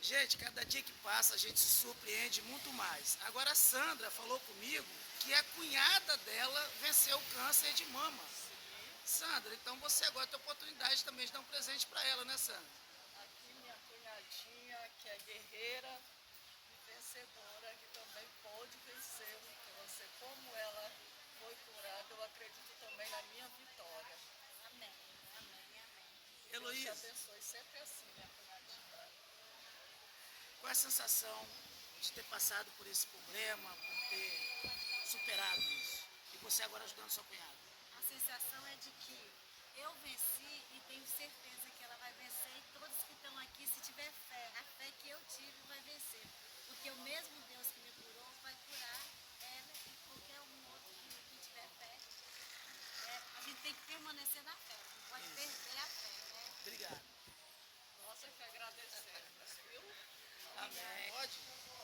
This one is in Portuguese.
Gente, cada dia que passa a gente se surpreende muito mais. Agora a Sandra falou comigo que a cunhada dela venceu o câncer de mama. Sandra, então você agora tem a oportunidade também de dar um presente para ela, né, Sandra? Aqui minha cunhadinha, que é guerreira e vencedora, que também pôde vencer o câncer. Como ela foi curada, eu acredito também na minha vitória. Amém, amém, amém. Deus te Heloísa, abençoe sempre assim, minha cunhadinha. qual é a sensação de ter passado por esse problema, por ter superado isso? E você agora ajudando sua cunhada? A sensação é de que eu venci e tenho certeza que ela vai vencer e todos que estão aqui, se tiver fé, a fé que eu tive vai vencer. Porque o mesmo Deus que me curou vai curar ela e qualquer um outro que tiver fé. A gente tem que permanecer na fé, não pode perder a fé, né? Obrigado. Nossa, que agradecemos, viu? Amém. Pode?